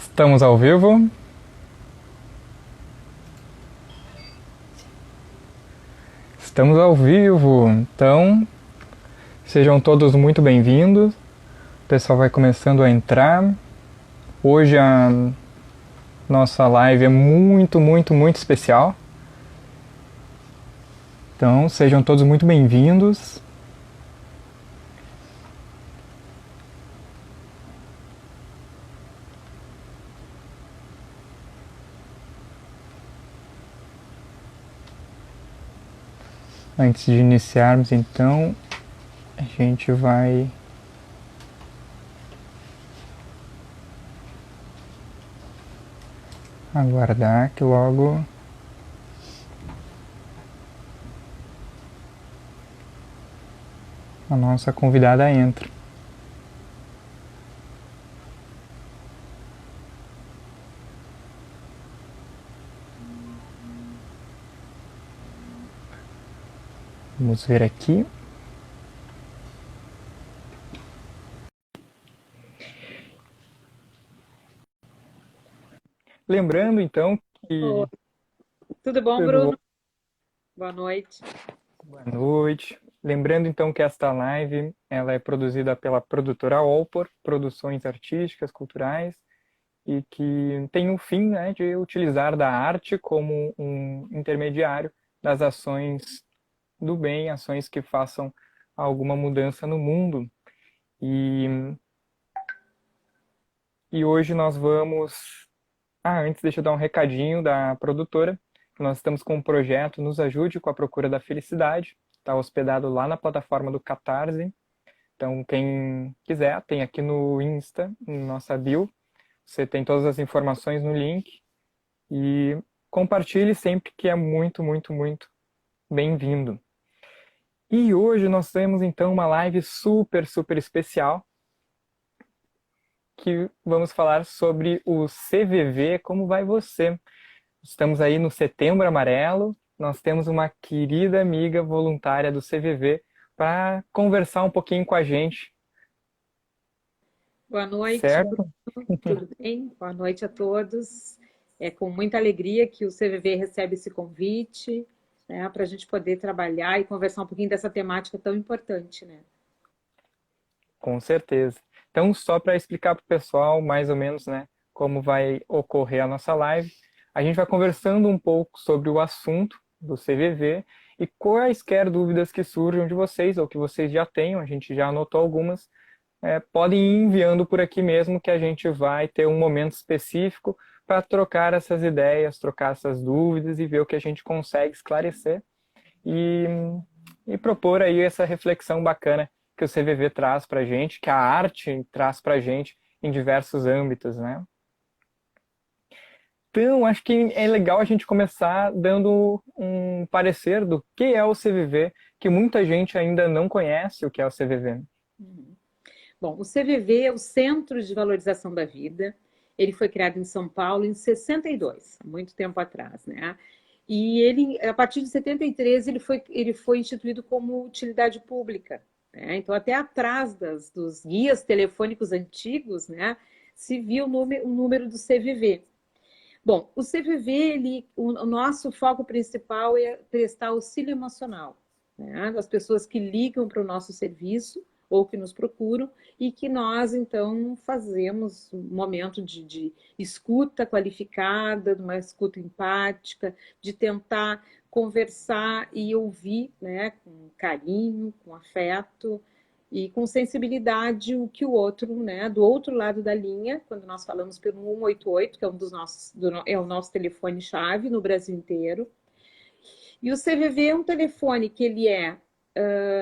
Estamos ao vivo? Estamos ao vivo, então sejam todos muito bem-vindos. O pessoal vai começando a entrar. Hoje a nossa live é muito especial. Então sejam todos muito bem-vindos. Antes de iniciarmos, então, a gente vai aguardar que logo a nossa convidada entre. Vamos ver aqui. Lembrando, então, Oi, que... tudo bom, Tudo bom? Bruno? Boa noite. Boa noite. Lembrando então que esta live ela é produzida pela produtora Olpor, Produções Artísticas, Culturais, e que tem o fim, né, de utilizar da arte como um intermediário das ações do bem, ações que façam alguma mudança no mundo. E, e hoje nós vamos... antes deixa eu dar um recadinho da produtora. Nós estamos com um projeto Nos Ajude com a Procura da Felicidade. Está hospedado lá na plataforma do Catarse. Então, quem quiser, tem aqui no Insta, na nossa bio. Você tem todas as informações no link. E compartilhe sempre, que é muito bem-vindo. E hoje nós temos, então, uma live super especial, que vamos falar sobre o CVV. Como vai você? Estamos aí no Setembro Amarelo. Nós temos uma querida amiga voluntária do CVV para conversar um pouquinho com a gente, Boa noite, certo? Bruno. Tudo bem? Boa noite a todos. É com muita alegria que o CVV recebe esse convite, né, para a gente poder trabalhar e conversar um pouquinho dessa temática tão importante, né? Com certeza. Então, só para explicar para o pessoal mais ou menos, né, como vai ocorrer a nossa live, a gente vai conversando um pouco sobre o assunto do CVV e quaisquer dúvidas que surjam de vocês ou que vocês já tenham, a gente já anotou algumas, podem ir enviando por aqui mesmo, que a gente vai ter um momento específico para trocar essas ideias, trocar essas dúvidas e ver o que a gente consegue esclarecer e, e propor aí essa reflexão bacana que o CVV traz para a gente, que a arte traz para a gente em diversos âmbitos, né? Então, acho que é legal a gente começar dando um parecer do que é o CVV, que muita gente ainda não conhece o que é o CVV. Bom, o CVV é o Centro de Valorização da Vida. Ele foi criado em São Paulo em 62, há muito tempo atrás, né? E ele, a partir de 73, ele foi instituído como utilidade pública, né? Então, até atrás dos guias telefônicos antigos, né, se via o número do CVV. Bom, o CVV, o nosso foco principal é prestar auxílio emocional, né, das pessoas que ligam para o nosso serviço ou que nos procuram e que nós, então, fazemos um momento de escuta qualificada, de uma escuta empática, de tentar conversar e ouvir, né, com carinho, com afeto e com sensibilidade o que o outro, né, do outro lado da linha, quando nós falamos pelo 188, que é um dos nossos, é o nosso telefone-chave no Brasil inteiro. E o CVV é um telefone que ele é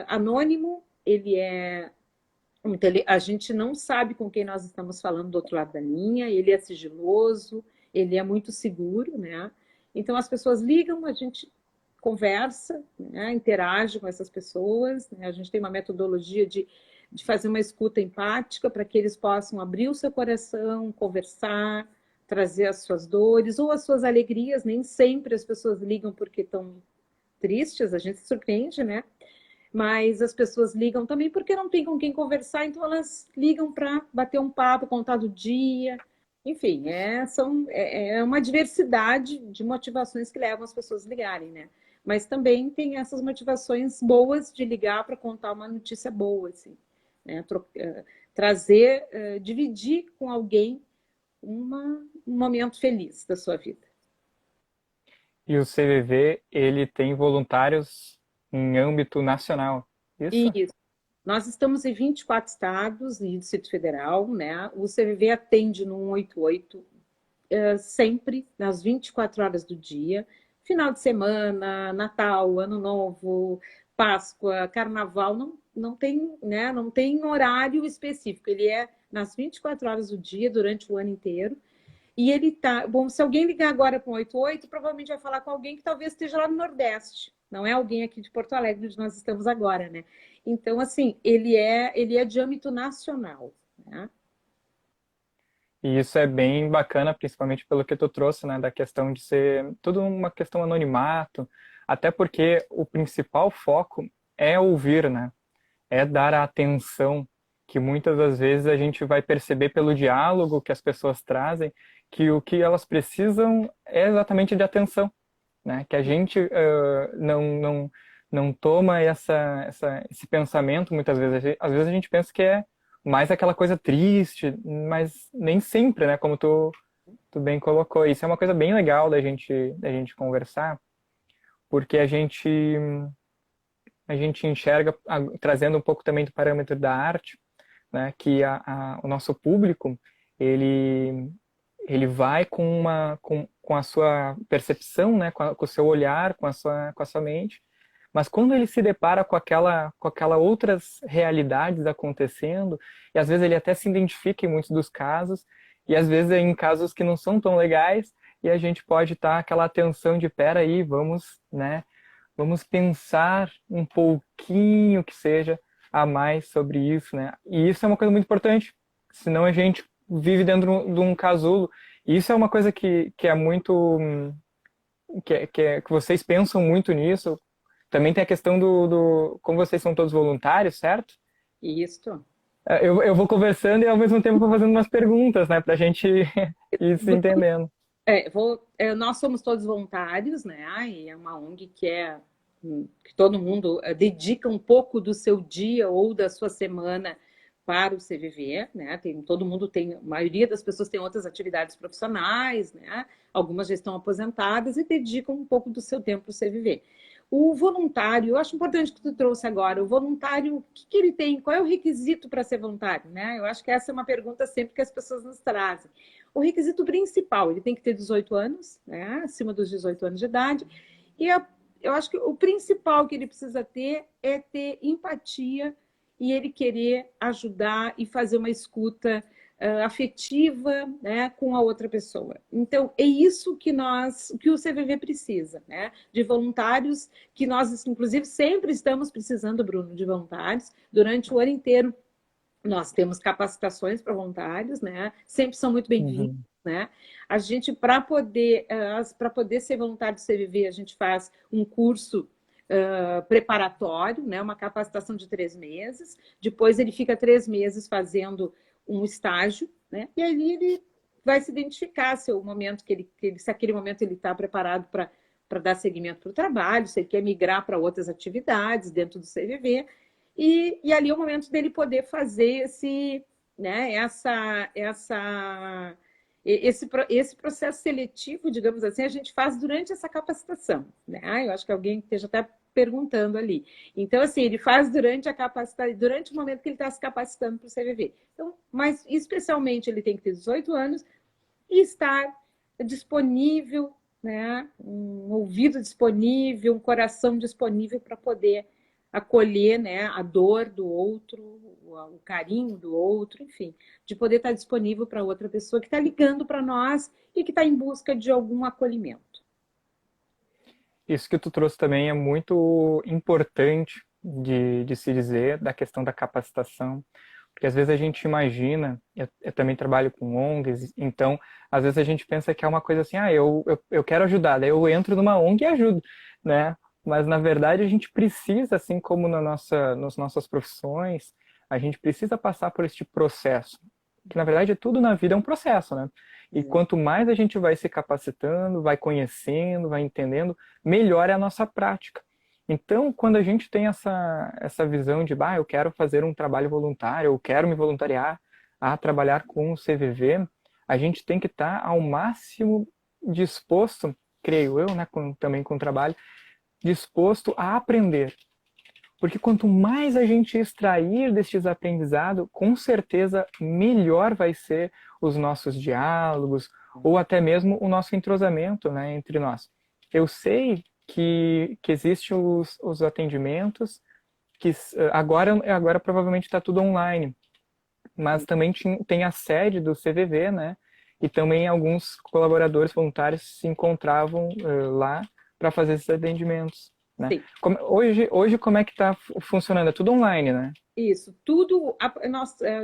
anônimo, ele é a gente não sabe com quem nós estamos falando do outro lado da linha, ele é sigiloso, ele é muito seguro, né? Então as pessoas ligam, a gente conversa, né? Interage com essas pessoas, né? A gente tem uma metodologia de fazer uma escuta empática para que eles possam abrir o seu coração, conversar, trazer as suas dores ou as suas alegrias. Nem sempre as pessoas ligam porque estão tristes, a gente se surpreende, né? Mas as pessoas ligam também porque não tem com quem conversar, então elas ligam para bater um papo, contar do dia, Enfim, é uma diversidade de motivações que levam as pessoas a ligarem, né? Mas também tem essas motivações boas de ligar para contar uma notícia boa, assim, né? Trazer, dividir com alguém um momento feliz da sua vida. E o CVV, ele tem voluntários em âmbito nacional. Isso? E nós estamos em 24 estados e Distrito Federal, né? O CVV atende no 188 sempre nas 24 horas do dia, final de semana, Natal, Ano Novo, Páscoa, Carnaval, não tem, né, não tem horário específico, ele é nas 24 horas do dia, durante o ano inteiro, e ele tá, bom, se alguém ligar agora para o 88, provavelmente vai falar com alguém que talvez esteja lá no Nordeste, não é alguém aqui de Porto Alegre, onde nós estamos agora, né? Então, assim, ele é de âmbito nacional, né? E isso é bem bacana, principalmente pelo que tu trouxe, né, da questão de ser tudo uma questão anonimato, até porque o principal foco é ouvir, né? É dar a atenção que muitas das vezes a gente vai perceber pelo diálogo que as pessoas trazem que o que elas precisam é exatamente de atenção, né? Que a gente não toma esse pensamento muitas vezes. Às vezes a gente pensa que é mais aquela coisa triste, mas nem sempre, né? Como tu bem colocou. Isso é uma coisa bem legal da gente conversar, porque a gente enxerga, trazendo um pouco também do parâmetro da arte, né, que o nosso público, ele, ele vai com a sua percepção, né, com o seu olhar, com a sua mente, mas quando ele se depara com aquela outras realidades acontecendo, e às vezes ele até se identifica em muitos dos casos, e às vezes é em casos que não são tão legais, e a gente pode estar aquela atenção de, pera aí, vamos, né, vamos pensar um pouquinho que seja a mais sobre isso, né? E isso é uma coisa muito importante, senão a gente vive dentro de um casulo. E isso é uma coisa que é muito que vocês pensam muito nisso. Também tem a questão como vocês são todos voluntários, certo? Isso. Eu vou conversando e ao mesmo tempo vou fazendo umas perguntas, né, pra gente ir se entendendo. Nós somos todos voluntários, né? E é uma ONG que todo mundo dedica um pouco do seu dia ou da sua semana para o CVV, né? Todo mundo tem, a maioria das pessoas tem outras atividades profissionais, né? Algumas já estão aposentadas e dedicam um pouco do seu tempo para o CVV. O voluntário, eu acho importante que tu trouxe agora, o voluntário, o que ele tem? Qual é o requisito para ser voluntário, né? Eu acho que essa é uma pergunta sempre que as pessoas nos trazem. O requisito principal, ele tem que ter 18 anos, né? Acima dos 18 anos de idade, e eu acho que o principal que ele precisa ter é ter empatia e ele querer ajudar e fazer uma escuta afetiva, né, com a outra pessoa. Então, é isso que o CVV precisa, né, de voluntários, que nós, inclusive, sempre estamos precisando, Bruno, de voluntários, durante o ano inteiro. Nós temos capacitações para voluntários, né? Sempre são muito bem-vindos, Uhum. né? A gente, para poder ser voluntário do CVV, a gente faz um curso preparatório, né? Uma capacitação de 3 meses. Depois ele fica 3 meses fazendo um estágio, né? E aí ele vai se identificar se o momento se aquele momento ele está preparado para dar seguimento para o trabalho, se ele quer migrar para outras atividades dentro do CVV. E ali é o momento dele poder fazer né, esse processo seletivo, digamos assim, a gente faz durante essa capacitação. Né? Eu acho que alguém esteja até perguntando ali. Então, assim, ele faz durante a capacitação, durante o momento que ele está se capacitando para o CVV. Então, mas especialmente ele tem que ter 18 anos e estar disponível, né? Um ouvido disponível, um coração disponível para poder acolher, né, a dor do outro, o carinho do outro, enfim, de poder estar disponível para outra pessoa que está ligando para nós e que está em busca de algum acolhimento. Isso que tu trouxe também é muito importante de se dizer, da questão da capacitação, porque às vezes a gente imagina, eu também trabalho com ONGs, então às vezes a gente pensa que é uma coisa assim, eu quero ajudar, daí eu entro numa ONG e ajudo, né? Mas na verdade a gente precisa, assim como nas nossas profissões, a gente precisa passar por este processo que na verdade tudo na vida é um processo, né? E quanto mais a gente vai se capacitando, vai conhecendo, vai entendendo, melhor é a nossa prática. Então, quando a gente tem essa visão de, eu quero fazer um trabalho voluntário, eu quero me voluntariar a trabalhar com o CVV, a gente tem que estar ao máximo disposto, creio eu, né, também com o trabalho, disposto a aprender. Porque quanto mais a gente extrair destes aprendizados, com certeza melhor vai ser os nossos diálogos, ou até mesmo o nosso entrosamento, né, entre nós. Eu sei que existem os atendimentos, que agora provavelmente está tudo online, mas também tem a sede do CVV, né? E também alguns colaboradores voluntários se encontravam lá para fazer esses atendimentos, né? Sim. Hoje como é que está funcionando? É tudo online, né? Isso, tudo,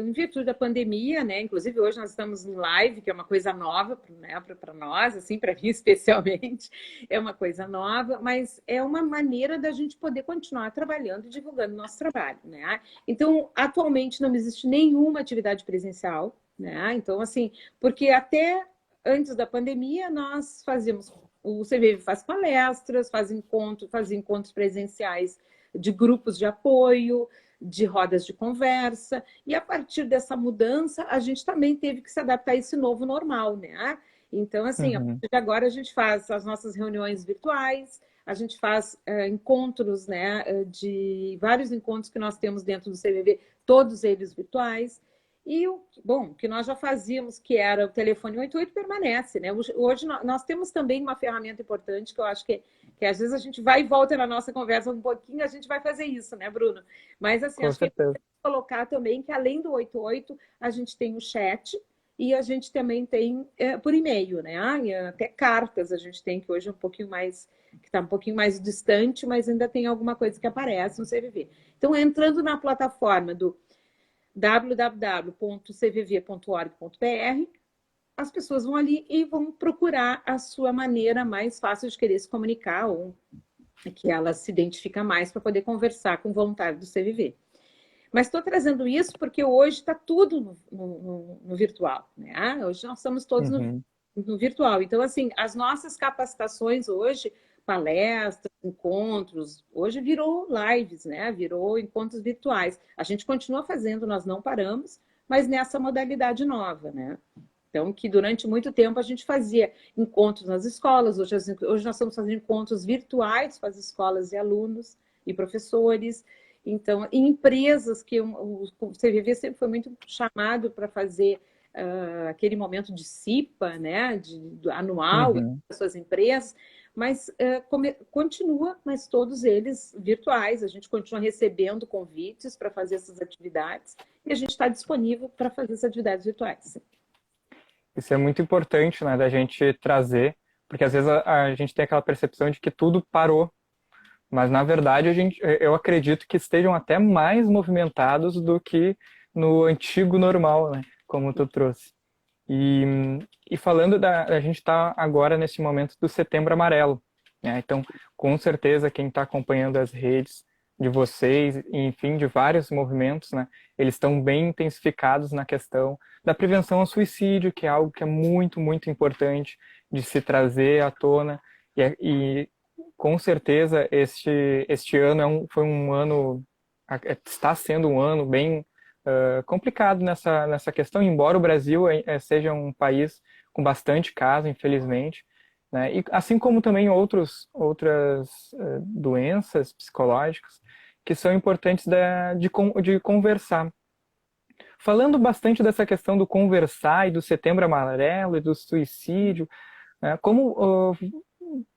em virtude da pandemia, né? Inclusive hoje nós estamos em live, que é uma coisa nova, né, para nós, assim, para mim especialmente, é uma coisa nova, mas é uma maneira da gente poder continuar trabalhando e divulgando o nosso trabalho, né? Então, atualmente não existe nenhuma atividade presencial, né? Então, assim, porque até antes da pandemia nós fazíamos, o CVV faz palestras, faz encontros presenciais de grupos de apoio, de rodas de conversa, e a partir dessa mudança, a gente também teve que se adaptar a esse novo normal, né? Então, assim, a partir de agora a gente faz as nossas reuniões virtuais, a gente faz encontros, né, de vários encontros que nós temos dentro do CVV, todos eles virtuais. E o que nós já fazíamos, que era o telefone 88, permanece, né? Hoje nós temos também uma ferramenta importante que eu acho que às vezes a gente vai e volta na nossa conversa um pouquinho, a gente vai fazer isso, né, Bruno? Mas assim, Com acho que é certeza. importante colocar também que além do 88, a gente tem o chat e a gente também tem por e-mail, né? Até cartas a gente tem, que hoje é um pouquinho mais, que está um pouquinho mais distante, mas ainda tem alguma coisa que aparece no CVV. Então, entrando na plataforma do www.cvv.org.br, as pessoas vão ali e vão procurar a sua maneira mais fácil de querer se comunicar ou que ela se identifica mais para poder conversar com o voluntário do CVV. Mas estou trazendo isso porque hoje está tudo no virtual, né? Hoje nós estamos todos no virtual. Então, assim, as nossas capacitações hoje, palestras, encontros, hoje virou lives, né? Virou encontros virtuais. A gente continua fazendo, nós não paramos, mas nessa modalidade nova, né? Então, que durante muito tempo a gente fazia encontros nas escolas, hoje nós estamos fazendo encontros virtuais com as escolas e alunos e professores. Então, em empresas que o CVV sempre foi muito chamado para fazer aquele momento de CIPA, né, anual, das suas empresas, mas continua, mas todos eles virtuais. A gente continua recebendo convites para fazer essas atividades e a gente está disponível para fazer essas atividades virtuais. Isso é muito importante, né, da gente trazer, porque às vezes a gente tem aquela percepção de que tudo parou, mas na verdade eu acredito que estejam até mais movimentados do que no antigo normal, né, como tu trouxe. E falando a gente está agora nesse momento do Setembro Amarelo, né? Então, com certeza quem está acompanhando as redes de vocês, e, enfim, de vários movimentos, né? Eles estão bem intensificados na questão da prevenção ao suicídio, que é algo que é muito, muito importante de se trazer à tona. E com certeza este ano foi um ano, está sendo um ano bem complicado nessa questão, embora o Brasil seja um país com bastante casos, infelizmente, né? E assim como também outras doenças psicológicas que são importantes de conversar. Falando bastante dessa questão do conversar e do Setembro Amarelo e do suicídio, né? Como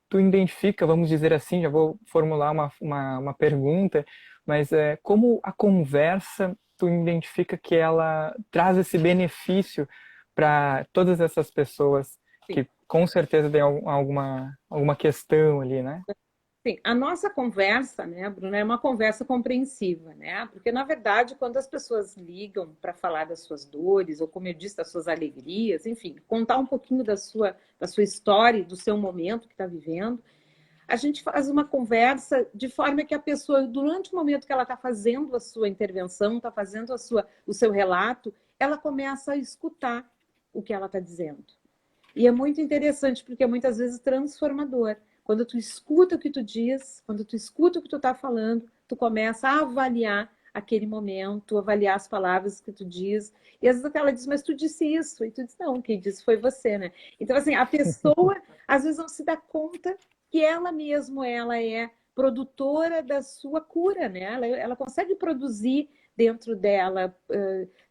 tu identifica, vamos dizer assim, já vou formular uma pergunta, mas como a conversa tu identifica que ela traz esse benefício para todas essas pessoas Sim. que com certeza tem alguma questão ali, né? Sim, a nossa conversa, né, Bruna, é uma conversa compreensiva, né? Porque, na verdade, quando as pessoas ligam para falar das suas dores, ou como eu disse, das suas alegrias, enfim, contar um pouquinho da sua história, do seu momento que está vivendo, a gente faz uma conversa de forma que a pessoa, durante o momento que ela está fazendo a sua intervenção, está fazendo o seu relato, ela começa a escutar o que ela está dizendo. E é muito interessante, porque é muitas vezes transformador. Quando tu escuta o que tu diz, quando tu escuta o que tu está falando, tu começa a avaliar aquele momento, avaliar as palavras que tu diz. E às vezes ela diz, mas tu disse isso. E tu diz, não, quem disse foi você, né? Então, assim, a pessoa às vezes não se dá conta que ela mesma, ela é produtora da sua cura, né? Ela consegue produzir dentro dela,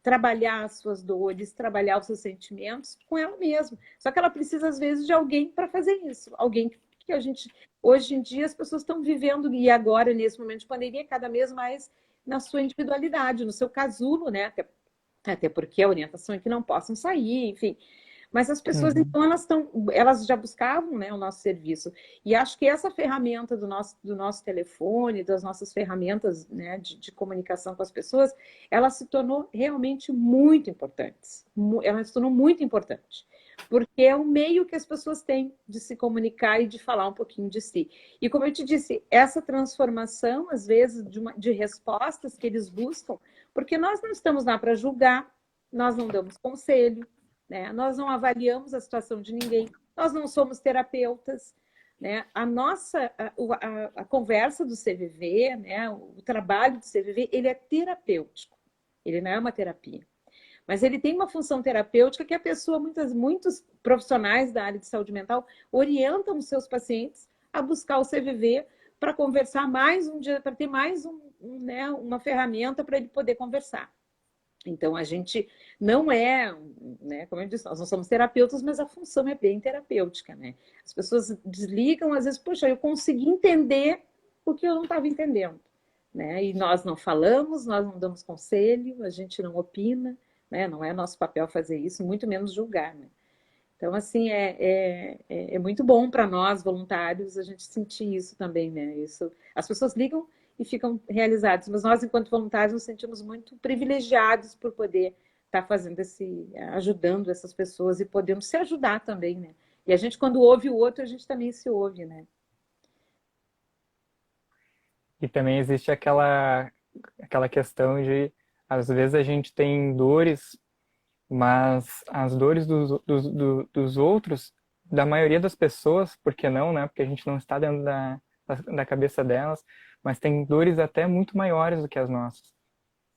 trabalhar as suas dores, trabalhar os seus sentimentos com ela mesma. Só que ela precisa, às vezes, de alguém para fazer isso. Alguém que a gente... Hoje em dia, as pessoas estão vivendo, e agora, nesse momento de pandemia, cada vez mais na sua individualidade, no seu casulo, né? Até porque a orientação é que não possam sair, enfim. Mas as pessoas, Uhum. então, elas já buscavam, né, o nosso serviço. E acho que essa ferramenta do nosso telefone, das nossas ferramentas, né, de comunicação com as pessoas, ela se tornou realmente muito importante. Ela se tornou muito importante. Porque é o meio que as pessoas têm de se comunicar e de falar um pouquinho de si. E como eu te disse, essa transformação, às vezes, de respostas que eles buscam, porque nós não estamos lá para julgar, nós não damos conselho, né? Nós não avaliamos a situação de ninguém, nós não somos terapeutas. Né? A conversa do CVV, né? O trabalho do CVV, ele é terapêutico, ele não é uma terapia. Mas ele tem uma função terapêutica que a pessoa, muitos profissionais da área de saúde mental orientam os seus pacientes a buscar o CVV para conversar mais um dia, para ter mais né, uma ferramenta para ele poder conversar. Então, a gente não é, né, como eu disse, nós não somos terapeutas, mas a função é bem terapêutica, né? As pessoas desligam, às vezes, poxa, eu consegui entender o que eu não estava entendendo, né? E nós não falamos, nós não damos conselho, a gente não opina, né? Não é nosso papel fazer isso, muito menos julgar, né? Então, assim, é muito bom para nós, voluntários, a gente sentir isso também, né? Isso, as pessoas ligam e ficam realizadas, mas nós, enquanto voluntários, nos sentimos muito privilegiados por poder estar fazendo ajudando essas pessoas e podendo se ajudar também, né? E a gente, quando ouve o outro, a gente também se ouve, né? E também existe aquela questão de, às vezes a gente tem dores, mas as dores dos outros, da maioria das pessoas, por que não, né? Porque a gente não está dentro da cabeça delas, mas tem dores até muito maiores do que as nossas.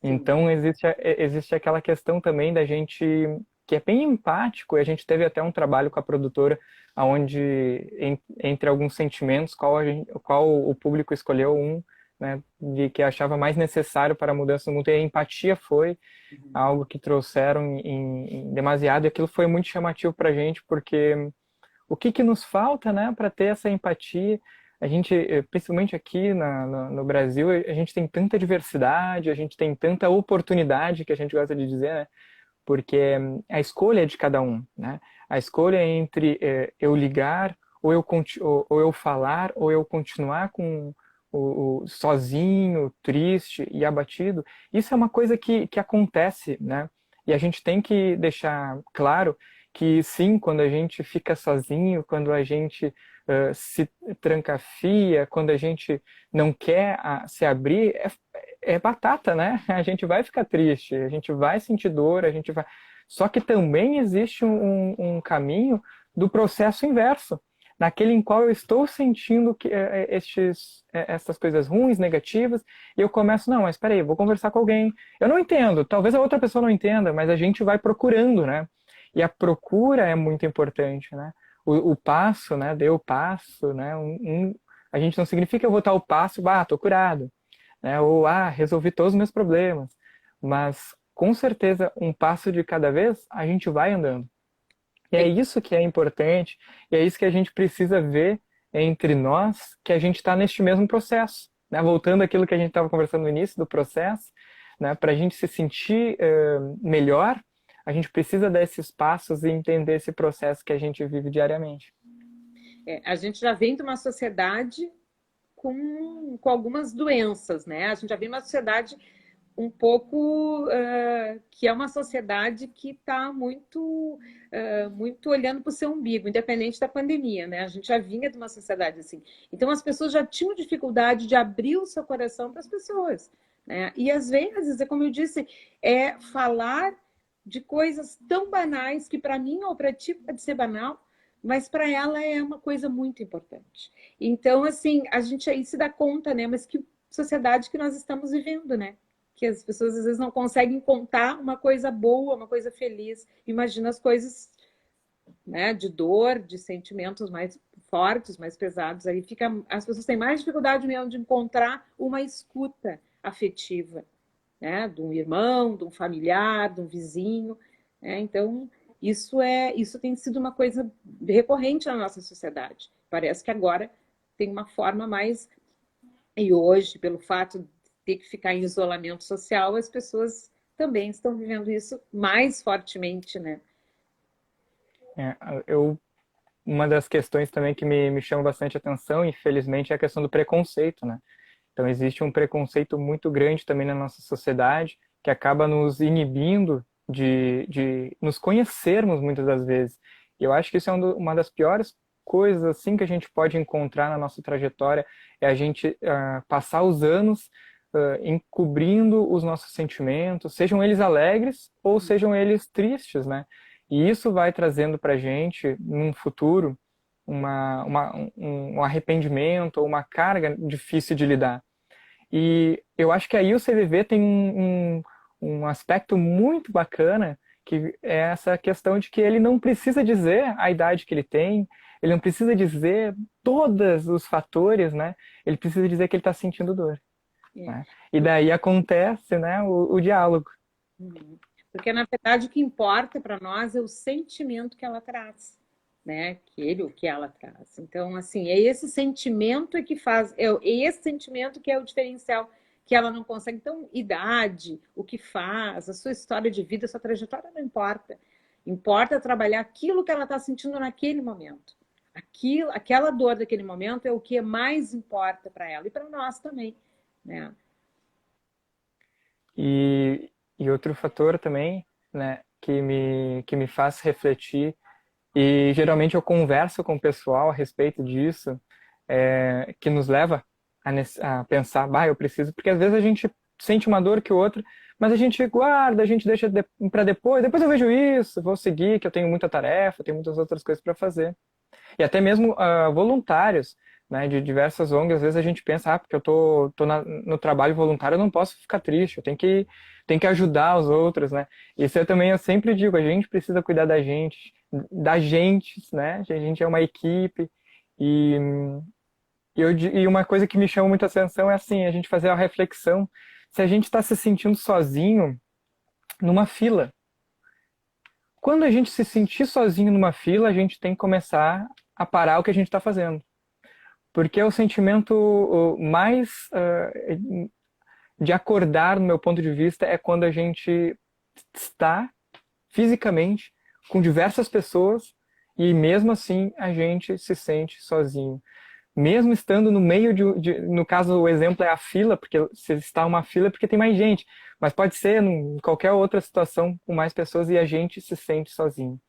Sim. Então existe aquela questão também da gente que é bem empático, e a gente teve até um trabalho com a produtora onde entre alguns sentimentos qual o público escolheu um, né, de que achava mais necessário para a mudança do mundo, e a empatia foi algo que trouxeram em demasiado, e aquilo foi muito chamativo para a gente, porque o que nos falta, né, para ter essa empatia? A gente, principalmente aqui no Brasil, a gente tem tanta diversidade, a gente tem tanta oportunidade, que a gente gosta de dizer, né? Porque a escolha é de cada um, né? A escolha é entre eu ligar, ou eu falar, ou eu continuar com sozinho, triste e abatido. Isso é uma coisa que acontece, né? E a gente tem que deixar claro que sim, quando a gente fica sozinho, quando a gente se trancafia, quando a gente não quer se abrir, é batata, né? A gente vai ficar triste, a gente vai sentir dor, a gente vai. Só que também existe um caminho do processo inverso, naquele em qual eu estou sentindo que essas coisas ruins, negativas, e eu começo, não, mas espera aí, vou conversar com alguém. Eu não entendo, talvez a outra pessoa não entenda, mas a gente vai procurando, né? E a procura é muito importante, né? O passo, né? Deu o passo, né? A gente não significa que eu vou dar o passo, tô curado, né? Ou, resolvi todos os meus problemas. Mas, com certeza, um passo de cada vez, a gente vai andando. E é isso que é importante, e é isso que a gente precisa ver entre nós, que a gente está neste mesmo processo, né? Voltando àquilo que a gente estava conversando no início do processo, né? Para a gente se sentir melhor, a gente precisa dar esses passos e entender esse processo que a gente vive diariamente. A gente já vem de uma sociedade com algumas doenças, né? A gente já vem de uma sociedade um pouco que é uma sociedade que está muito olhando para o seu umbigo, independente da pandemia, né? A gente já vinha de uma sociedade assim. Então as pessoas já tinham dificuldade de abrir o seu coração para as pessoas, né? E às vezes, é como eu disse, é falar de coisas tão banais que para mim ou para ti pode ser banal, mas para ela é uma coisa muito importante. Então, assim, a gente aí se dá conta, né? Mas que sociedade que nós estamos vivendo, né? Que as pessoas às vezes não conseguem contar uma coisa boa, uma coisa feliz. Imagina as coisas, né, de dor, de sentimentos mais fortes, mais pesados. Aí fica, as pessoas têm mais dificuldade mesmo de encontrar uma escuta afetiva, né, de um irmão, de um familiar, de um vizinho, né? Então isso tem sido uma coisa recorrente na nossa sociedade. Parece que agora tem uma forma mais, e hoje, pelo fato de ter que ficar em isolamento social, as pessoas também estão vivendo isso mais fortemente, né? É, eu, uma das questões também que me chama bastante atenção, infelizmente, é a questão do preconceito, né? Então, existe um preconceito muito grande também na nossa sociedade, que acaba nos inibindo de nos conhecermos muitas das vezes. E eu acho que isso é uma das piores coisas assim que a gente pode encontrar na nossa trajetória, é a gente passar os anos encobrindo os nossos sentimentos, sejam eles alegres ou sejam eles tristes, né? E isso vai trazendo para a gente, num futuro, um arrependimento ou uma carga difícil de lidar. E eu acho que aí o CVV tem um aspecto muito bacana, que é essa questão de que ele não precisa dizer a idade que ele não precisa dizer todos os fatores, né? Ele precisa dizer que ele está sentindo dor, É. né? E daí acontece, né, o diálogo. Porque, na verdade, o que importa para nós é o sentimento que ela traz, né? Que ele ou que ela traz. Então, assim, é esse sentimento que faz, é esse sentimento que é o diferencial que ela não consegue. Então, idade, o que faz, a sua história de vida, a sua trajetória não importa. Importa trabalhar aquilo que ela está sentindo naquele momento. Aquilo, aquela dor daquele momento é o que mais importa para ela e para nós também, né? E, e outro fator também, né, que me faz refletir, e geralmente eu converso com o pessoal a respeito disso, que nos leva a pensar, bah, eu preciso, porque às vezes a gente sente uma dor que outra, mas a gente guarda, a gente deixa para depois eu vejo isso, vou seguir, que eu tenho muita tarefa, tenho muitas outras coisas para fazer. E até mesmo voluntários, né, de diversas ONGs, às vezes a gente pensa, porque eu tô no trabalho voluntário, eu não posso ficar triste, tenho que ajudar os outros, né? Isso eu também eu sempre digo, a gente precisa cuidar da gente, né? A gente é uma equipe e, e uma coisa que me chama muita atenção é assim, a gente fazer a reflexão se a gente está se sentindo sozinho numa fila. Quando a gente se sentir sozinho numa fila, a gente tem que começar a parar o que a gente está fazendo. Porque é o sentimento mais de acordar, no meu ponto de vista, é quando a gente está fisicamente com diversas pessoas e mesmo assim a gente se sente sozinho. Mesmo estando no meio no caso o exemplo é a fila, porque se está uma fila é porque tem mais gente, mas pode ser em qualquer outra situação com mais pessoas e a gente se sente sozinho.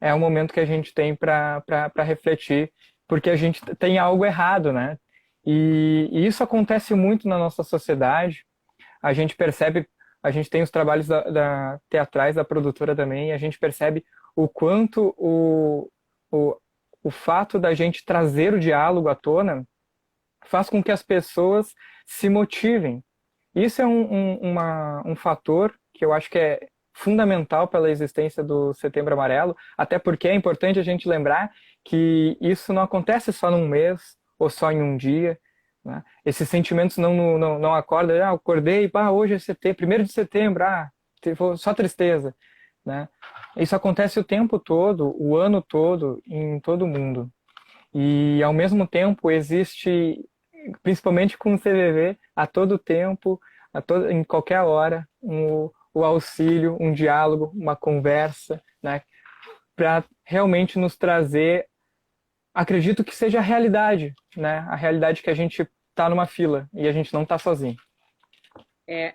É o momento que a gente tem para refletir, porque a gente tem algo errado, né? E isso acontece muito na nossa sociedade. A gente percebe, a gente tem os trabalhos da teatrais da produtora também, e a gente percebe o quanto o, o fato da gente trazer o diálogo à tona faz com que as pessoas se motivem. Isso é um fator que eu acho que é fundamental pela existência do Setembro Amarelo, até porque é importante a gente lembrar que isso não acontece só num mês ou só em um dia, né? Esses sentimentos não acordam, acordei, hoje é setembro, 1º de setembro, só tristeza, né? Isso acontece o tempo todo, o ano todo, em todo mundo. E, ao mesmo tempo, existe, principalmente com o CVV, a todo tempo, em qualquer hora, o auxílio, um diálogo, uma conversa, né, para realmente nos trazer, acredito que seja a realidade, né, a realidade que a gente está numa fila e a gente não está sozinho.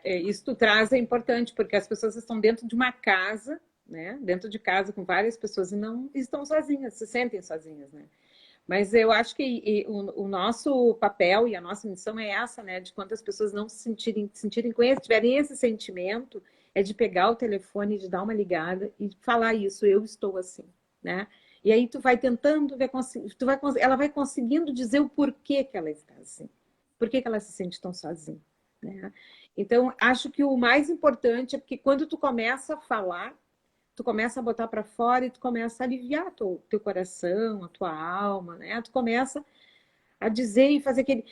Isso que tu traz é importante, porque as pessoas estão dentro de uma casa, né? Dentro de casa com várias pessoas e não estão sozinhas, se sentem sozinhas, né? Mas eu acho que o nosso papel e a nossa missão é essa, né? De quantas pessoas não se sentirem com esse, tiverem esse sentimento, é de pegar o telefone, de dar uma ligada e falar isso, eu estou assim, né? E aí tu vai tentando ver, ela vai conseguindo dizer o porquê que ela está assim, por que ela se sente tão sozinha, né? Então, acho que o mais importante é porque quando tu começa a falar, tu começa a botar para fora e tu começa a aliviar teu coração, a tua alma, né? Tu começa a dizer e fazer aquele,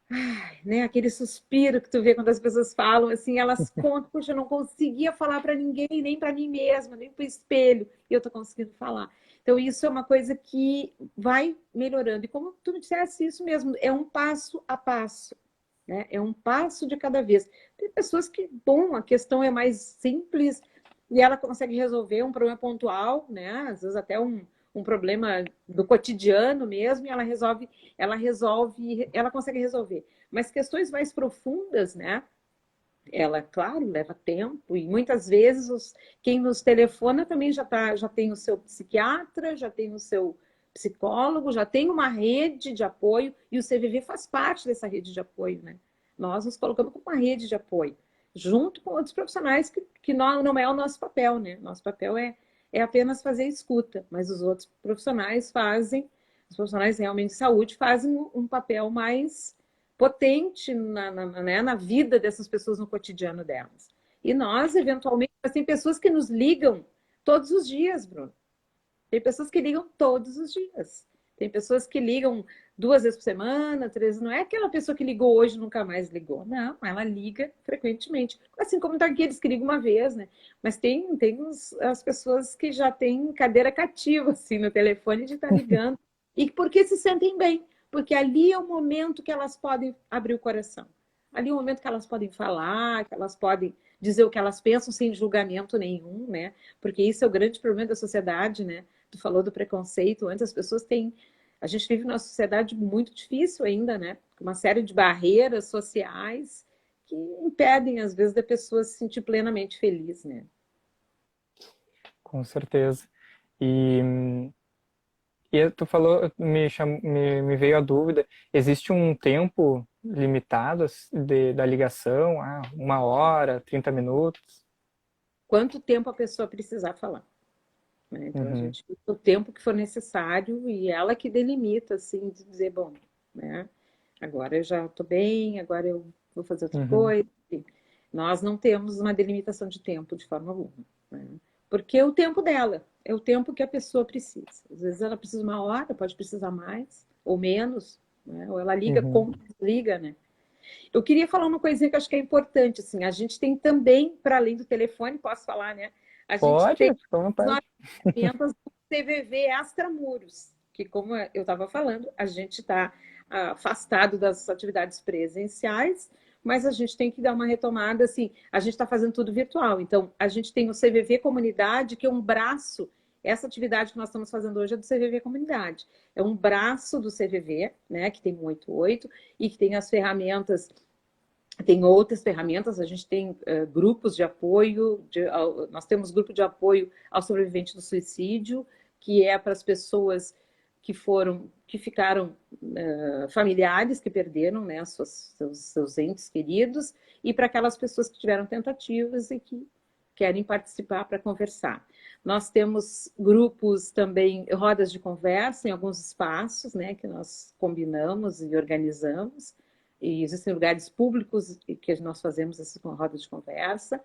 ai, né? Aquele suspiro que tu vê quando as pessoas falam assim, elas contam, poxa, eu não conseguia falar para ninguém, nem para mim mesma, nem para o espelho, e eu tô conseguindo falar. Então, isso é uma coisa que vai melhorando. E como tu me disseste isso mesmo, é um passo a passo, né? É um passo de cada vez. Tem pessoas que, bom, a questão é mais simples e ela consegue resolver um problema pontual, né? Às vezes até um problema do cotidiano mesmo, e ela consegue resolver. Mas questões mais profundas, né? Ela, claro, leva tempo e muitas vezes quem nos telefona também já tem o seu psiquiatra, já tem o seu psicólogo, já tem uma rede de apoio e o CVV faz parte dessa rede de apoio, né? Nós nos colocamos como uma rede de apoio, junto com outros profissionais que não é o nosso papel, né? Nosso papel é apenas fazer escuta, mas os outros profissionais os profissionais realmente de saúde fazem um papel mais potente né, na vida dessas pessoas, no cotidiano delas. E nós, eventualmente, tem pessoas que nos ligam todos os dias, Bruno. Tem pessoas que ligam todos os dias. Tem pessoas que ligam 2 vezes por semana, 3. Não é aquela pessoa que ligou hoje e nunca mais ligou. Não, ela liga frequentemente. Assim como tem aqueles que ligam uma vez, né? Mas tem as pessoas que já têm cadeira cativa, assim, no telefone de estar ligando. E porque se sentem bem. Porque ali é o momento que elas podem abrir o coração. Ali é o momento que elas podem falar, que elas podem dizer o que elas pensam sem julgamento nenhum, né? Porque isso é o grande problema da sociedade, né? Tu falou do preconceito, antes as pessoas têm. A gente vive numa sociedade muito difícil ainda, né? Com uma série de barreiras sociais que impedem, às vezes, da pessoa se sentir plenamente feliz, né? Com certeza. E, e tu falou, me veio a dúvida, existe um tempo limitado da ligação? 1 hora, 30 minutos? Quanto tempo a pessoa precisar falar, né? Então, a Uhum, gente fica o tempo que for necessário e ela que delimita, assim, de dizer, bom, né? Agora eu já estou bem, agora eu vou fazer outra uhum, coisa. Nós não temos uma delimitação de tempo de forma alguma, né? Porque é o tempo dela, é o tempo que a pessoa precisa. Às vezes ela precisa 1 hora, pode precisar mais ou menos, né? Ou ela liga, uhum. como desliga, né? Eu queria falar uma coisinha que eu acho que é importante, assim, a gente tem também, para além do telefone, posso falar, né? A gente Pode, tem fica à as vontade. ferramentas do CVV Extramuros, que, como eu estava falando, a gente está afastado das atividades presenciais, mas a gente tem que dar uma retomada, assim, a gente está fazendo tudo virtual. Então, a gente tem o CVV Comunidade, que é um braço, essa atividade que nós estamos fazendo hoje é do CVV Comunidade. É um braço do CVV, né, que tem um 88 e que tem as ferramentas, tem outras ferramentas, a gente tem grupos de apoio, nós temos grupo de apoio ao sobrevivente do suicídio, que é para as pessoas que ficaram familiares, que perderam, né, seus entes queridos, e para aquelas pessoas que tiveram tentativas e que querem participar para conversar. Nós temos grupos também, rodas de conversa em alguns espaços, né, que nós combinamos e organizamos, e existem lugares públicos que nós fazemos essas rodas de conversa.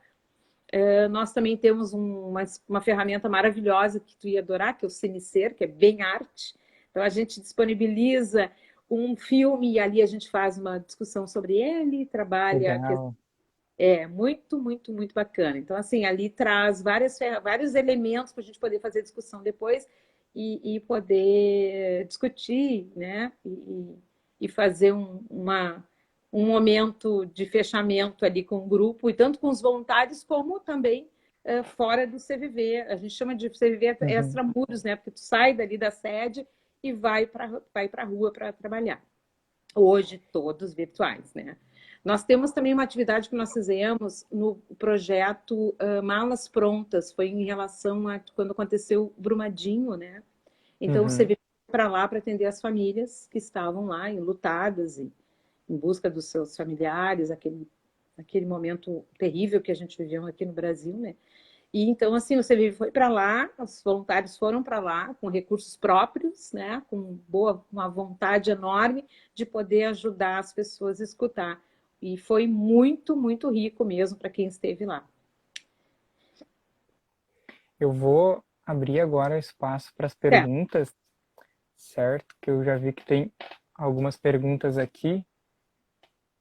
Nós também temos uma ferramenta maravilhosa que tu ia adorar, que é o Cinecer, que é bem arte. Então, a gente disponibiliza um filme e ali a gente faz uma discussão sobre ele, trabalha. Legal. É muito, muito, muito bacana. Então, assim, ali traz vários elementos para a gente poder fazer discussão depois e poder discutir, né? E fazer um momento de fechamento ali com o grupo, e tanto com os voluntários, como também fora do CVV. A gente chama de CVV Uhum. extramuros, né? Porque tu sai dali da sede e vai para a rua para trabalhar. Hoje, todos virtuais, né? Nós temos também uma atividade que nós fizemos no projeto Malas Prontas, foi em relação a quando aconteceu o Brumadinho, né? Então, você Uhum. veio para lá para atender as famílias que estavam lá enlutadas e em busca dos seus familiares, naquele momento terrível que a gente viveu aqui no Brasil, né? E então, assim, o CVV foi para lá, os voluntários foram para lá com recursos próprios, né? Com uma vontade enorme de poder ajudar as pessoas a escutar. E foi muito, muito rico mesmo para quem esteve lá. Eu vou abrir agora espaço para as É, perguntas, certo? Que eu já vi que tem algumas perguntas aqui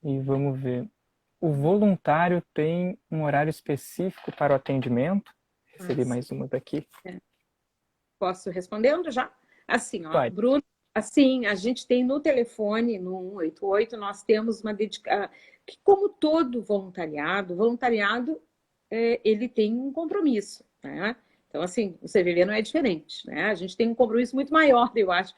e vamos ver. O voluntário tem um horário específico para o atendimento? Recebi assim, mais uma daqui. posso respondendo já? Assim, ó, Pode. Bruno, assim, a gente tem no telefone, no 188, nós temos uma dedicação, que como todo voluntariado ele tem um compromisso, né? Então, assim, o CVV não é diferente, né? A gente tem um compromisso muito maior, eu acho,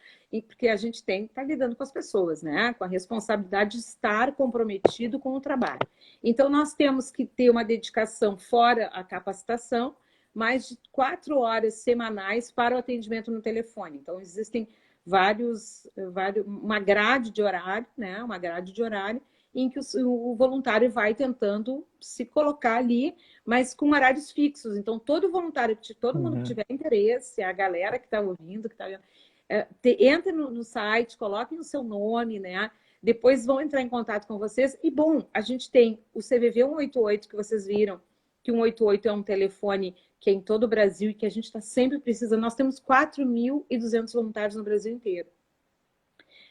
porque a gente tem que estar lidando com as pessoas, né? Com a responsabilidade de estar comprometido com o trabalho. Então, nós temos que ter uma dedicação fora a capacitação, mais de 4 horas semanais para o atendimento no telefone. Então, existem uma grade de horário, né? Uma grade de horário em que o voluntário vai tentando se colocar ali, mas com horários fixos. Então, todo mundo que Uhum. tiver interesse, a galera que está ouvindo, que está vendo, entre no site, coloquem o seu nome, né? Depois vão entrar em contato com vocês. E, bom, a gente tem o CVV 188, que vocês viram, que o 188 é um telefone que é em todo o Brasil e que a gente está sempre precisando. Nós temos 4.200 voluntários no Brasil inteiro.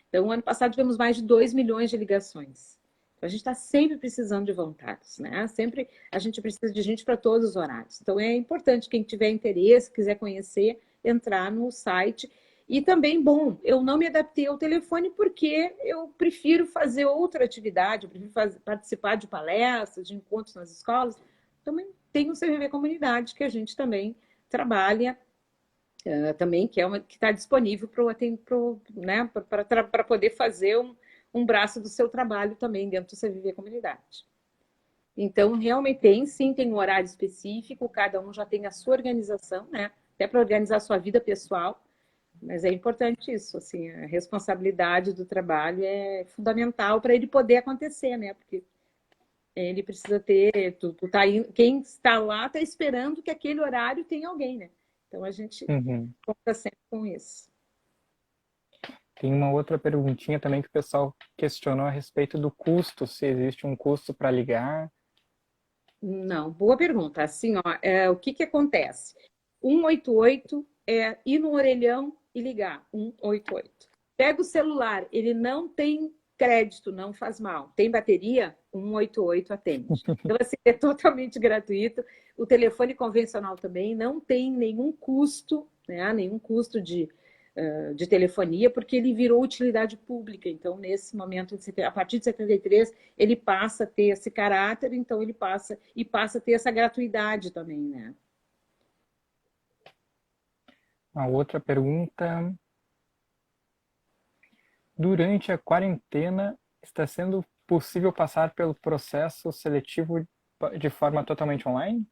Então, ano passado tivemos mais de 2 milhões de ligações. Então, a gente está sempre precisando de voluntários, né? Sempre a gente precisa de gente para todos os horários. Então, é importante, quem tiver interesse, quiser conhecer, entrar no site. E também, bom, eu não me adaptei ao telefone porque eu prefiro fazer outra atividade, eu prefiro participar de palestras, de encontros nas escolas. Também tem o CVV Comunidade, que a gente também trabalha também, que está disponível para poder fazer um braço do seu trabalho também dentro do CVV Comunidade. Então, realmente tem um horário específico, cada um já tem a sua organização, né? Até para organizar a sua vida pessoal, mas é importante isso, assim, a responsabilidade do trabalho é fundamental para ele poder acontecer, né? Porque ele precisa ter, quem está lá está esperando que aquele horário tenha alguém, né? Então a gente Uhum. conta sempre com isso. Tem uma outra perguntinha também que o pessoal questionou a respeito do custo, se existe um custo para ligar. Não, boa pergunta. Assim, ó, o que que acontece? 188 é ir no orelhão e ligar. 188. Pega o celular, ele não tem crédito, não faz mal. Tem bateria? 188 atende. Então, assim, é totalmente gratuito. O telefone convencional também não tem nenhum custo, né? Nenhum custo de telefonia, porque ele virou utilidade pública. Então, nesse momento, a partir de 73, ele passa a ter esse caráter, então ele passa a ter essa gratuidade também, né? A outra pergunta: durante a quarentena, está sendo possível passar pelo processo seletivo de forma totalmente online?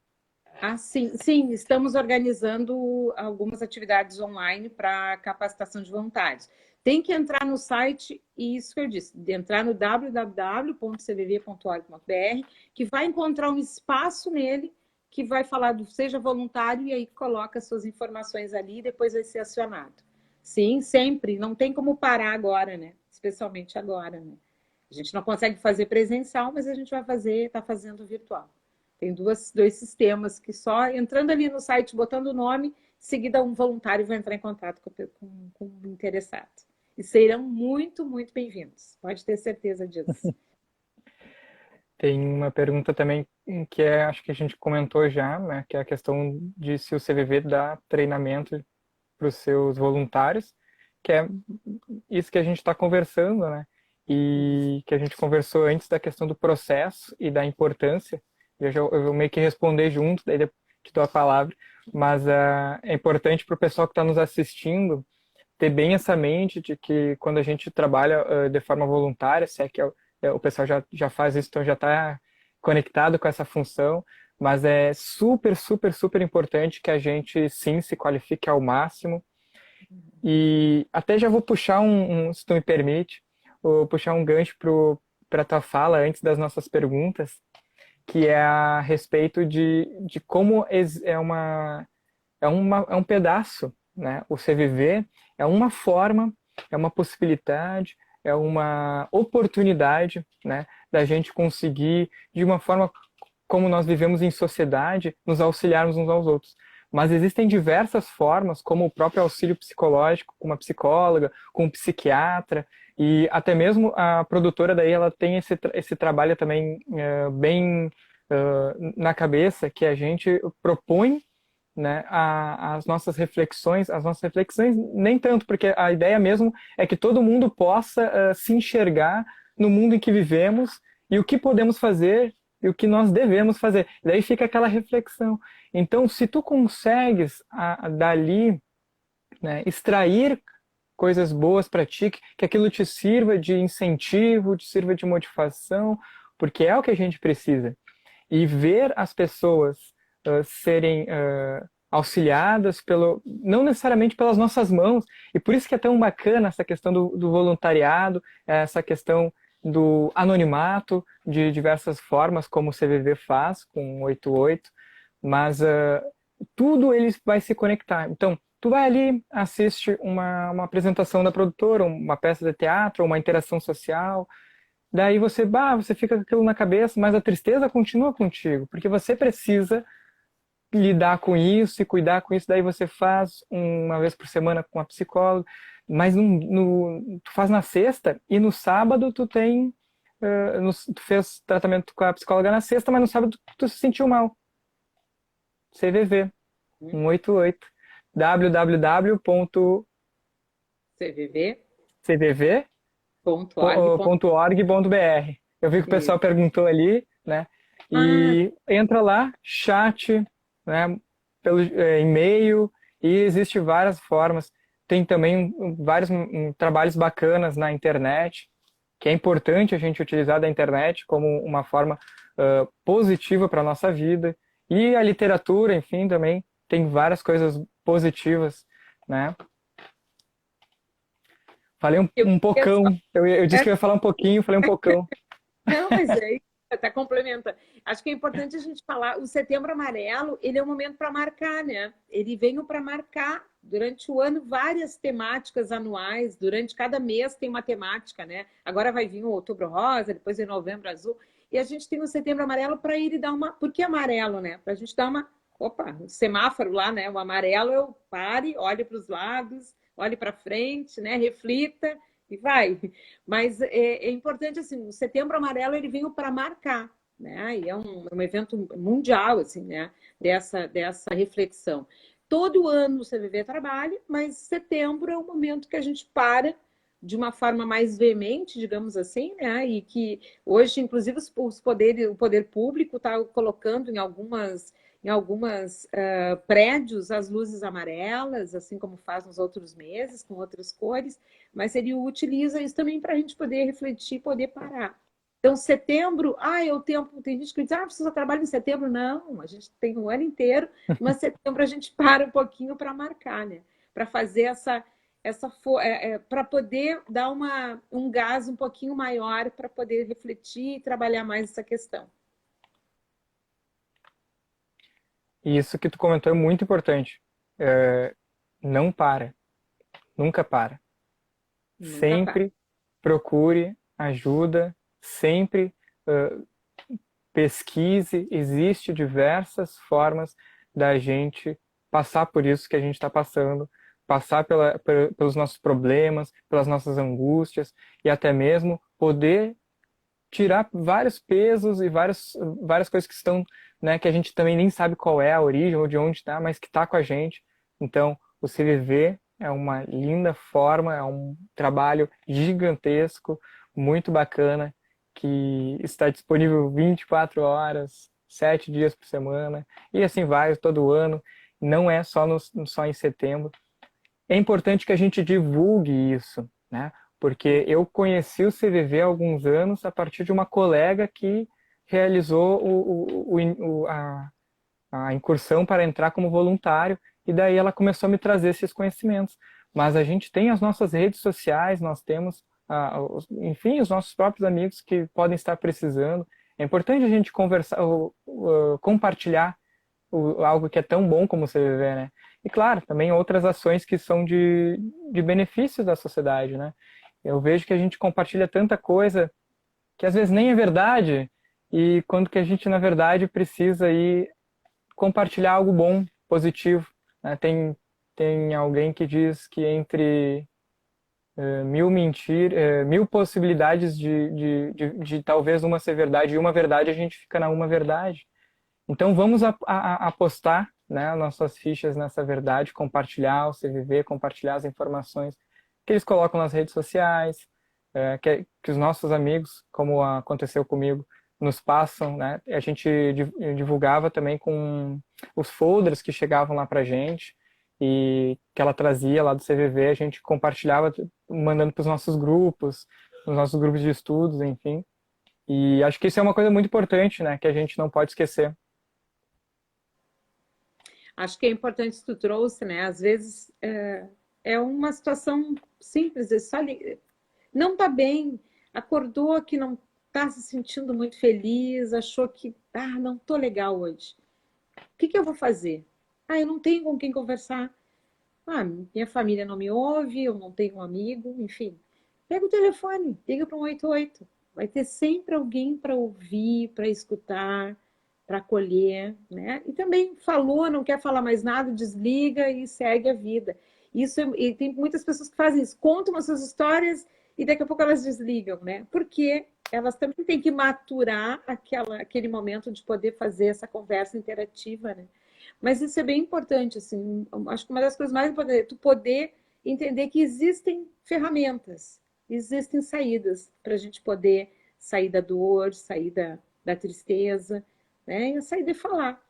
Ah, sim, estamos organizando algumas atividades online para capacitação de voluntários. Tem que entrar no site, e isso que eu disse, entrar no www.cvv.org.br, que vai encontrar um espaço nele que vai falar do seja voluntário e aí coloca suas informações ali e depois vai ser acionado. Sim, sempre, não tem como parar agora, né? Especialmente agora, né? A gente não consegue fazer presencial, mas a gente está fazendo virtual. Tem dois sistemas que só entrando ali no site, botando o nome, em seguida um voluntário vai entrar em contato com o interessado. E serão muito, muito bem-vindos. Pode ter certeza disso. Tem uma pergunta também que acho que a gente comentou já, né, que é a questão de se o CVV dá treinamento para os seus voluntários, que é isso que a gente está conversando, né? E que a gente conversou antes da questão do processo e da importância. Eu vou meio que responder junto, daí te dou a palavra, mas é importante para o pessoal que está nos assistindo ter bem essa mente de que quando a gente trabalha de forma voluntária, se é que o pessoal já faz isso, então já está conectado com essa função, mas é super, super, super importante que a gente sim se qualifique ao máximo. E até já vou puxar se tu me permite, vou puxar um gancho para a tua fala antes das nossas perguntas, que é a respeito de como é um pedaço, né? O CVV é uma forma, é uma possibilidade, é uma oportunidade, né, da gente conseguir, de uma forma como nós vivemos em sociedade, nos auxiliarmos uns aos outros. Mas existem diversas formas, como o próprio auxílio psicológico, com uma psicóloga, com um psiquiatra, e até mesmo a produtora daí ela tem esse trabalho também bem na cabeça, que a gente propõe, né, as nossas reflexões nem tanto, porque a ideia mesmo é que todo mundo possa se enxergar no mundo em que vivemos e o que podemos fazer e o que nós devemos fazer. Daí fica aquela reflexão. Então, se tu consegues dali, né, extrair coisas boas para ti, que aquilo te sirva de incentivo, te sirva de motivação, porque é o que a gente precisa. E ver as pessoas serem auxiliadas não necessariamente pelas nossas mãos, e por isso que é tão bacana essa questão do voluntariado, essa questão do anonimato de diversas formas, como o CVV faz com o 88, mas tudo ele vai se conectar. Então, tu vai ali, assiste uma apresentação da produtora, uma peça de teatro, uma interação social, daí você fica com aquilo na cabeça, mas a tristeza continua contigo, porque você precisa lidar com isso e cuidar com isso, daí você faz uma vez por semana com a psicóloga, mas tu faz na sexta e no sábado tu tem, tu fez tratamento com a psicóloga na sexta, mas no sábado tu se sentiu mal. CVV, 188, www.cvv.org.br. www.cvv.org.br. Eu vi que o pessoal perguntou ali, né? Ah, E entra lá, chat, né? Pelo e-mail, e existe várias formas. Tem também vários trabalhos bacanas na internet, que é importante a gente utilizar da internet como uma forma positiva para a nossa vida. E a literatura, enfim, também tem várias coisas positivas, né? Falei um pocão. Eu disse que eu ia falar um pouquinho, falei um pocão. não, mas é está complementa. Acho que é importante a gente falar, o Setembro Amarelo, ele é um momento para marcar, né? Ele veio para marcar durante o ano várias temáticas anuais, durante cada mês tem uma temática, né? Agora vai vir o Outubro Rosa, depois vem Novembro Azul, e a gente tem o Setembro Amarelo para ir e dar uma, por que amarelo, né? Para a gente dar uma, opa, um semáforo lá, né? O amarelo eu pare, olhe para os lados, olhe para frente, né? Reflita e vai. Mas é importante, assim, o Setembro Amarelo ele veio para marcar, né? E é um evento mundial, assim, né? Dessa reflexão. Todo ano o CVV trabalha, mas setembro é o momento que a gente para de uma forma mais veemente, digamos assim, né? E que hoje, inclusive, o poder público está colocando em algumas prédios as luzes amarelas, assim como faz nos outros meses, com outras cores, mas ele utiliza isso também para a gente poder refletir, poder parar. Então, setembro, é o tempo. Tem gente que diz, você só trabalha em setembro. Não, a gente tem o ano inteiro, mas setembro a gente para um pouquinho para marcar, né? Para fazer para poder dar um gás um pouquinho maior para poder refletir e trabalhar mais essa questão. E isso que tu comentou é muito importante. Não para, nunca para. Nunca para. Sempre procure ajuda, sempre pesquise. Existe diversas formas da gente passar por isso que a gente está passando, passar pelos nossos problemas, pelas nossas angústias e até mesmo poder tirar vários pesos e várias coisas que estão, né, que a gente também nem sabe qual é a origem ou de onde está, mas que está com a gente. Então, o CVV é uma linda forma, é um trabalho gigantesco, muito bacana, que está disponível 24 horas, 7 dias por semana, e assim vai todo ano. Não é só em setembro. É importante que a gente divulgue isso, né? Porque eu conheci o CVV há alguns anos a partir de uma colega que realizou a incursão para entrar como voluntário, e daí ela começou a me trazer esses conhecimentos. Mas a gente tem as nossas redes sociais, nós temos, enfim, os nossos próprios amigos que podem estar precisando. É importante a gente conversar, compartilhar algo que é tão bom como o CVV, né? E claro, também outras ações que são de benefícios da sociedade, né? Eu vejo que a gente compartilha tanta coisa que às vezes nem é verdade, e quando que a gente, na verdade, precisa ir compartilhar algo bom, positivo, né? Tem alguém que diz que entre mil possibilidades de talvez uma ser verdade e uma verdade, a gente fica na uma verdade. Então vamos apostar, né, nossas fichas nessa verdade, compartilhar o CVV, compartilhar as informações que eles colocam nas redes sociais, que os nossos amigos, como aconteceu comigo, nos passam, né? A gente divulgava também com os folders que chegavam lá pra gente e que ela trazia lá do CVV, a gente compartilhava, mandando para os nossos grupos de estudos, enfim. E acho que isso é uma coisa muito importante, né, que a gente não pode esquecer. Acho que é importante isso que tu trouxe, né? Às vezes é uma situação simples, não está bem, acordou que não está se sentindo muito feliz, achou que não estou legal hoje. O que eu vou fazer? Eu não tenho com quem conversar. Minha família não me ouve, eu não tenho um amigo, enfim. Pega o telefone, liga para um 188. Vai ter sempre alguém para ouvir, para escutar, para acolher, né? E também falou, não quer falar mais nada, desliga e segue a vida. E tem muitas pessoas que fazem isso, contam as suas histórias e daqui a pouco elas desligam, né? Porque elas também têm que maturar aquele momento de poder fazer essa conversa interativa, né? Mas isso é bem importante, assim, acho que uma das coisas mais importantes é tu poder entender que existem ferramentas, existem saídas para a gente poder sair da dor, sair da tristeza, né? E sair de falar.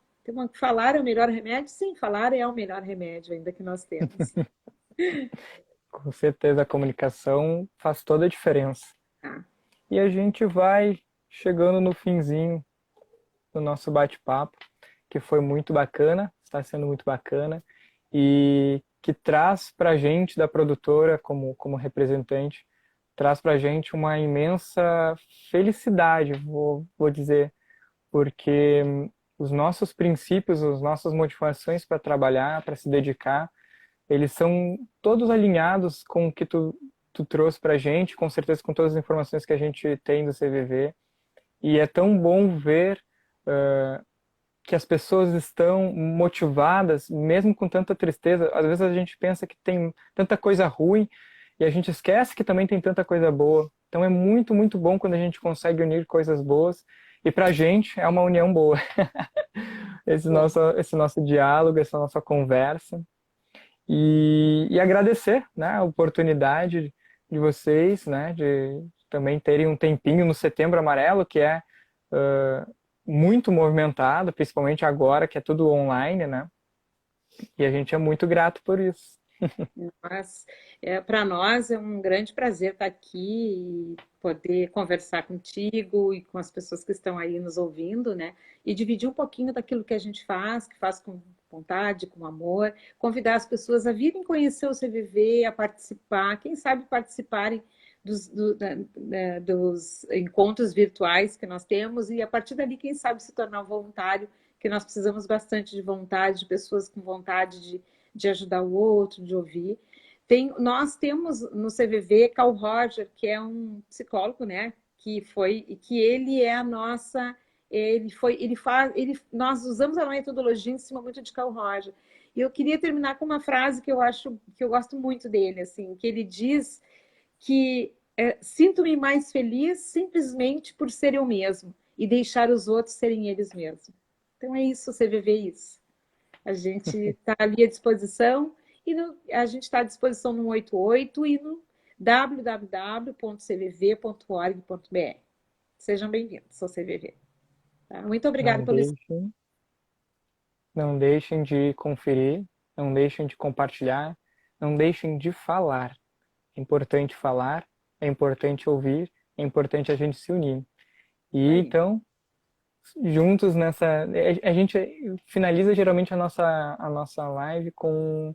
Falar é o melhor remédio? Sim, falar é o melhor remédio ainda que nós temos. Com certeza a comunicação faz toda a diferença. Tá? E a gente vai chegando no finzinho do nosso bate-papo, que foi muito bacana, está sendo muito bacana, e que traz para a gente da produtora, como representante, traz para a gente uma imensa felicidade, vou dizer, porque os nossos princípios, as nossas motivações para trabalhar, para se dedicar, eles são todos alinhados com o que tu trouxe para a gente, com certeza com todas as informações que a gente tem do CVV. E é tão bom ver que as pessoas estão motivadas, mesmo com tanta tristeza. Às vezes a gente pensa que tem tanta coisa ruim e a gente esquece que também tem tanta coisa boa. Então é muito, muito bom quando a gente consegue unir coisas boas. E para a gente é uma união boa. Esse nosso diálogo, essa nossa conversa. E agradecer, né, a oportunidade de vocês, né, de também terem um tempinho no Setembro Amarelo, que é muito movimentado, principalmente agora, que é tudo online, né? E a gente é muito grato por isso. Mas para nós é um grande prazer estar aqui e poder conversar contigo e com as pessoas que estão aí nos ouvindo, né? E dividir um pouquinho daquilo que a gente faz, que faz com vontade, com amor, convidar as pessoas a virem conhecer o CVV, a participar, quem sabe participarem dos encontros virtuais que nós temos e a partir dali, quem sabe se tornar um voluntário, que nós precisamos bastante de vontade, de pessoas com vontade de ajudar o outro, de ouvir. Nós temos no CVV Carl Roger, que é um psicólogo, né? Que ele é a nossa, nós usamos a metodologia em cima muito de Carl Roger. E eu queria terminar com uma frase que eu gosto muito dele, assim, que ele diz que sinto-me mais feliz simplesmente por ser eu mesmo e deixar os outros serem eles mesmos. Então é isso, o CVV é isso. A gente está ali à disposição e a gente está à disposição no 88 e no www.cvv.org.br. Sejam bem-vindos ao CVV. Tá? Muito obrigada Não pelo espaço. deixem, não deixem de conferir, não deixem de compartilhar, não deixem de falar. É importante falar, é importante ouvir, é importante a gente se unir. E Aí. então, juntos nessa. A gente finaliza geralmente a nossa live com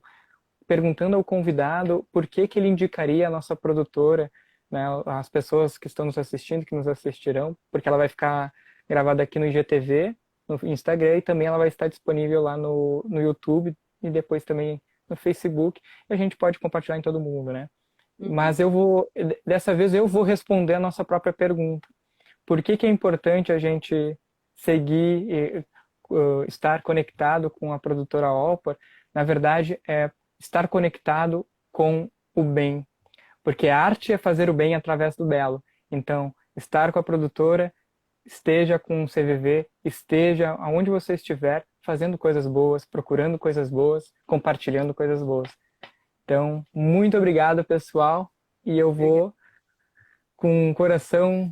perguntando ao convidado por que ele indicaria a nossa produtora, né, as pessoas que estão nos assistindo, que nos assistirão, porque ela vai ficar gravada aqui no IGTV, no Instagram, e também ela vai estar disponível lá no YouTube e depois também no Facebook, e a gente pode compartilhar em todo mundo, né? Uhum. Mas dessa vez eu vou responder a nossa própria pergunta. Por que que é importante a gente seguir e estar conectado com a produtora Opera? Na verdade, é estar conectado com o bem, porque a arte é fazer o bem através do belo. Então, estar com a produtora, esteja com o CVV, esteja aonde você estiver, fazendo coisas boas, procurando coisas boas, compartilhando coisas boas. Então, muito obrigado, pessoal, e eu Obrigada. vou com o coração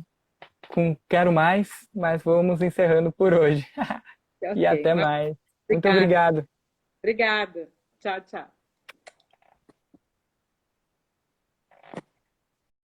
com quero mais, mas vamos encerrando por hoje. E Ok. até mais. Muito Obrigada. obrigado. Obrigada. Tchau, tchau.